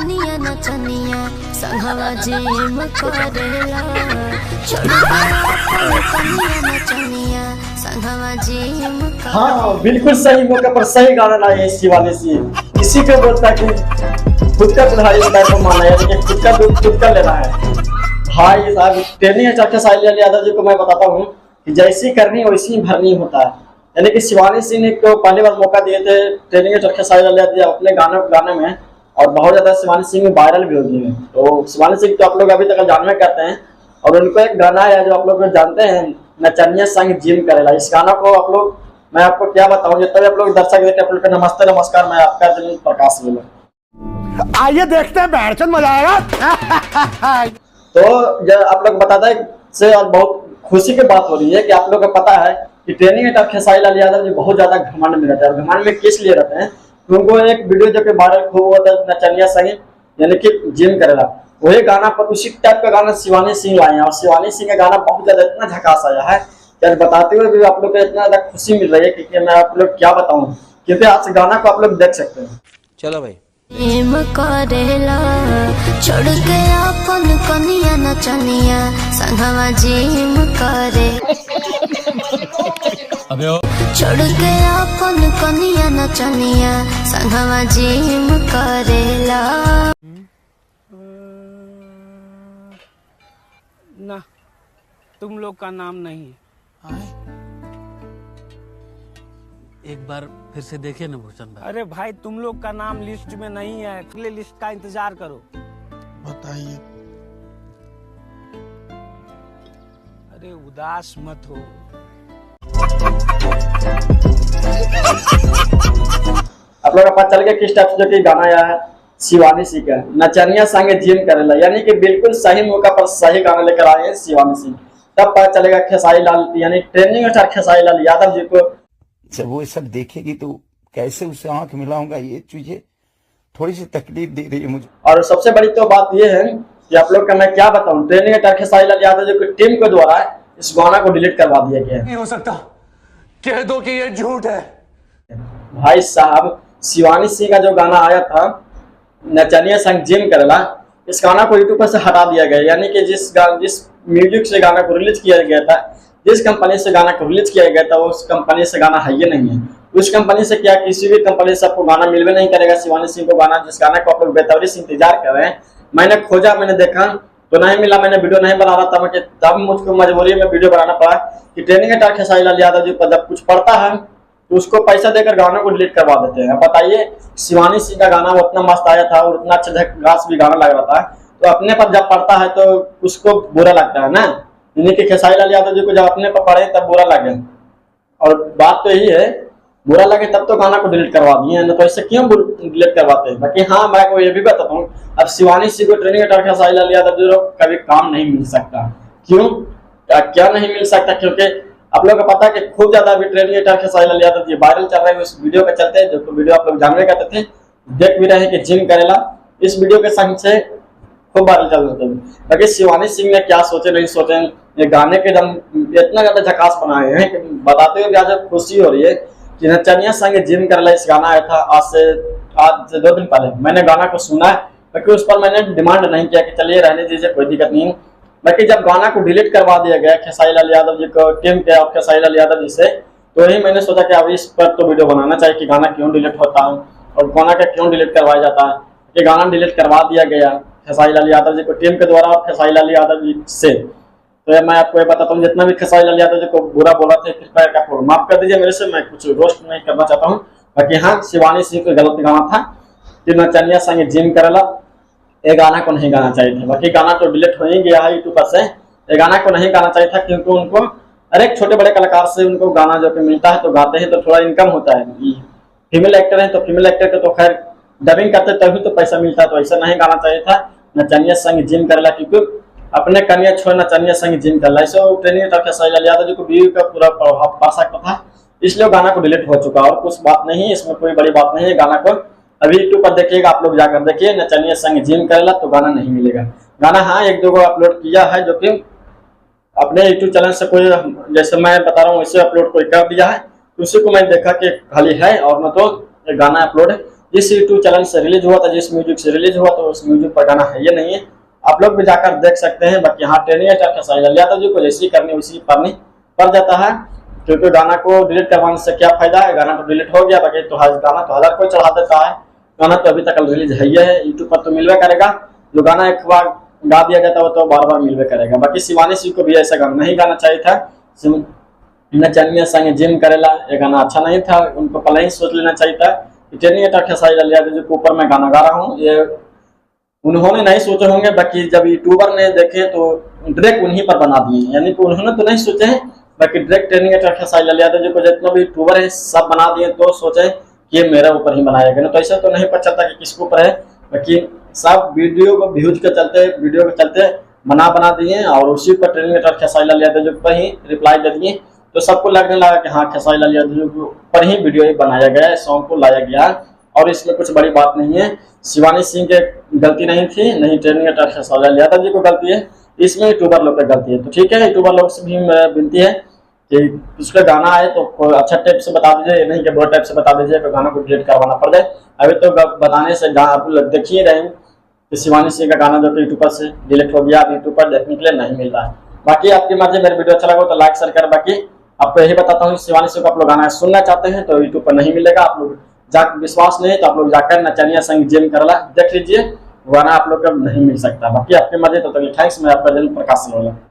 कनिया नचनिया संघवा जिम करेला छोड़ कनिया नचनिया संघवा जिम। आइए देखते हैं बैठचंद मजा आएगा। तो जब आप लोग बताते हैं से और बहुत खुशी की बात हो रही है कि आप लोग को पता है कि ट्रेनिंग एट खेसारी लाल यादव जी बहुत ज्यादा घमंड में रहते हैं। और घमंड में किस लिए रहते हैं तो उनको एक वीडियो जो कि वायरल खूब हुआ था नचनिया संग यानी कि जिम करेला वही गाना पर उसी टाइप का गाना शिवानी सिंह लाए हैं। और शिवानी सिंह का गाना बहुत ज्यादा इतना झकास आया है कि बताते हुए भी आप लोग को इतना ज्यादा खुशी मिल रही है कि मैं आप लोग क्या बताऊं क्योंकि आज गाना को आप लोग देख सकते हैं। चलो भाई जिम करेला छोड़ के अपन कनिया नचनिया संघवा जिम करे छोड़ के अपन कनिया नचनिया संघवा जिम करेला। ना तुम लोग का नाम नहीं है। एक बार फिर से देखिए ना भूषण भाई। अरे भाई तुम लोग का नाम लिस्ट में नहीं है, अगले लिस्ट का इंतजार करो। बताइए। अरे उदास मत हो। आप लोग को पता चल गया किस टाइप से जो कि गाना आया है शिवानी सिंह का नचनिया संग जिम करेला यानी कि बिल्कुल सही मौका पर सही गाना लेकर आए हैं शिवानी सिंह। तब पता चलेगा खेसारी लाल यानी ट्रेनिंग अच्छा खेसारी लाल यादव जी को जब वो सब देखेगी तो कैसे उसे आंख मिलाऊंगा ये चीजें थोड़ी सी तकलीफ दे रही है मुझे। और सबसे बड़ी तो बात ये है कि आप लोग का मैं क्या बताऊं ट्रेनिंग एट खेसारी लाल यादव जी की टीम के द्वारा इस गाना को डिलीट करवा दिया गया है। नहीं हो सकता, कह दो कि ये झूठ है। भाई साहब शिवानी सिंह का जो गाना आया था नचनिया संग जिम करेला इस गाना को यूट्यूब पर से हटा दिया गया यानी कि जिस म्यूजिक से गाना को रिलीज किया गया था जिस कंपनी से गाना को रिलीज किया गया था उस कंपनी से गाना है ही नहीं है। उस कंपनी से क्या किसी भी कंपनी से आपको गाना मिलवे नहीं करेगा शिवानी सिंह को गाना जिस गाना को आप लोग बेतौरी से इंतजार कर रहे हैं। मैंने खोजा मैंने देखा तो नहीं मिला। मैंने वीडियो नहीं बना रहा था तब मुझको मजबूरी में वीडियो बनाना पड़ा कि ट्रेनिंग एट खेसारी लाल यादव जी को जब कुछ पड़ता है तो उसको पैसा देकर गानों को डिलीट करवा देते हैं। बताइए शिवानी सिंह का गाना उतना मस्त आया था और उतना अच्छा झकास भी गाना लग रहा था तो अपने पर जब पड़ता है तो उसको बुरा लगता है ना। यानी कि खेसारी लाल यादव जी को जब अपने पर पड़े तब बुरा लगे और बात तो यही है बुरा लगे तब तो गाना को डिलीट करवा दिए ना तो ऐसे क्यों डिलीट करवाते हैं। बाकी हाँ मैं को ये भी बताता हूँ अब शिवानी सिंह को ट्रेनिंग एट खेसारी लाल यादव जी को कभी काम नहीं मिल सकता। क्यों क्या नहीं मिल सकता क्योंकि आप लोग को पता है कि खूब ज्यादा अभी training at Khesari Lal Yadav ji viral चल रहे हैं उस वीडियो के चलते जो वीडियो आप लोग जानने करते थे देख भी रहे हैं कि जिम करेला इस वीडियो के संग से खूब वायरल चल रहे थे। बाकी शिवानी सिंह ने क्या सोचे नहीं सोचे ये गाने के दम इतना ज्यादा झकास बनाए हैं कि बताते हुए आज खुशी हो रही है कि नचनिया संग जिम करेला इस गाना आया था आज से 2 दिन पहले। मैंने गाना को सुना है बाकी उस पर मैंने डिमांड नहीं किया कि चलिए रहने दीजिए कोई दिक्कत नहीं। बाकी जब गाना को डिलीट करवा दिया गया खेसारी लाल यादव जी को टीम के और खेसारी लाल यादव जी से तो यही मैंने सोचा कि अब इस पर तो वीडियो बनाना चाहिए कि गाना क्यों डिलीट होता है और गाना का क्यों डिलीट करवाया जाता है। ये गाना डिलीट करवा दिया गया खेसारी लाल यादव जी को टीम के द्वारा और खेसारी लाल यादव जी से। तो मैं आपको ये बताता हूँ जितना भी खेसारी लाल यादव जी को बुरा बोला था कृपया करके माफ कर दीजिए मेरे से। मैं कुछ रोस्ट नहीं करना चाहता हूँ। बाकी हाँ शिवानी सिंह को गलत गाना था कि नचनिया संग जिम करेला ये गाना को नहीं गाना चाहिए था। बाकी गाना तो डिलीट हो ही गया है यूट्यूब पर से। ये गाना को नहीं गाना चाहिए था क्योंकि उनको हर एक छोटे बड़े कलाकार से उनको गाना जो कि मिलता है तो गाते हैं तो थोड़ा इनकम होता है। फीमेल एक्टर है तो फीमेल एक्टर को तो खैर डबिंग करते तभी तो पैसा मिलता है तो ऐसा नहीं गाना चाहिए था नचनिया संग जिम करेला क्योंकि अपने कन्या छोड़ नचनिया संग जिम करेला ऐसे ट्रेनिंग एट खेसारी लाल यादव जी को व्यू का पूरा प्रभाव पा सकता था इसलिए गाना को डिलीट हो चुका और कुछ बात नहीं है इसमें कोई बड़ी बात नहीं है। गाना को अभी यूट्यूब पर देखिएगा आप लोग जाकर देखिए नचनिया संग जिम करेला तो गाना नहीं मिलेगा। गाना हाँ 1-2 को अपलोड किया है जो कि अपने यूट्यूब चैनल से कोई जैसे मैं बता रहा हूँ इसे अपलोड कोई कर दिया है उसी को मैं देखा कि खाली है और न तो गाना अपलोड जिस यूट्यूब चैनल से रिलीज हुआ था, जिस म्यूजिक से रिलीज हुआ तो उस म्यूजिक पर गाना है ये नहीं है। आप लोग भी जाकर देख सकते हैं। बाकी यहाँ ट्रेनिंग स्टार खेसारी लाल यादव जी को जैसी करनी उसी करनी पड़ जाता है, क्योंकि गाना को डिलीट करवाने से क्या फायदा है, गाना तो डिलीट हो गया। बाकी तो गाना तो 1000 कोई चढ़ा देता है, गाना तो अभी तक रिलीज है ही है, यूट्यूब पर तो मिलवे करेगा। जो गाना एक बार गा दिया जाता है वो तो बार बार मिलवे करेगा। बाकी शिवानी सिंह को भी ऐसा गाना नहीं गाना चाहिए था। नचनिया संग जिम करेला ये गाना अच्छा नहीं था, उनको पहले ही सोच लेना चाहिए था। ट्रेनिंग स्टार खेसारी लाल यादव जी के ऊपर मैं गाना गा रहा हूँ, ये उन्होंने नहीं सोचे होंगे। बाकी जब यूट्यूबर ने देखे तो डायरेक्ट उन्हीं पर बना दिए, यानी कि उन्होंने तो नहीं सोचे हैं, बाकी direct training star Khesari Lal Yadav जी को जितना भी यूट्यूबर है सब बना दिए, तो सोचे कि ये मेरे ऊपर ही बनाया गया। तो ऐसा तो नहीं पता चलता कि किसके ऊपर है, बाकी सब वीडियो को व्यूज के चलते, वीडियो के चलते बना दिए और उसी पर ट्रेनिंग स्टार खेसारी लाल यादव जी पर ही रिप्लाई दे दिए। तो सबको लगने लगा कि हाँ खेसारी लाल यादव जी पर ही वीडियो बनाया गया है, सॉन्ग को लाया गया है और इसमें कुछ बड़ी बात नहीं है। शिवानी सिंह के गलती नहीं थी, नहीं ट्रेनिंग स्टार खेसारी लाल यादव जी को गलती है, इसमें यूट्यूबर लोग की गलती है। तो ठीक है, यूट्यूबर लोग से भी विनती है कि उसका गाना आए तो कोई अच्छा टाइप से बता दीजिए, नहीं कि बहुत टाइप से बता दीजिए तो गाना को डिलीट करवाना पड़ जाए। अभी तो बताने से आप लोग देखिए रहे कि शिवानी सिंह का गाना जो कि यूट्यूब पर से डिलीट हो गया, अब यूट्यूब पर देखने के लिए नहीं मिल रहा है। बाकी आपकी मर्जी, मेरे वीडियो अच्छा लगा तो लाइक शेयर कर। बाकी आपको यही बताता हूँ शिवानी सिंह को आप लोग गाना सुनना चाहते हैं तो यूट्यूब पर नहीं मिलेगा। आप लोग विश्वास नहीं तो आप लोग जाकर नचनिया संग जिम करला देख लीजिए, गाना आप लोग का नहीं मिल सकता। बाकी आपकी मर्जी, तो थैंक्स। मैं आपका जन्म प्रकाश सिंह।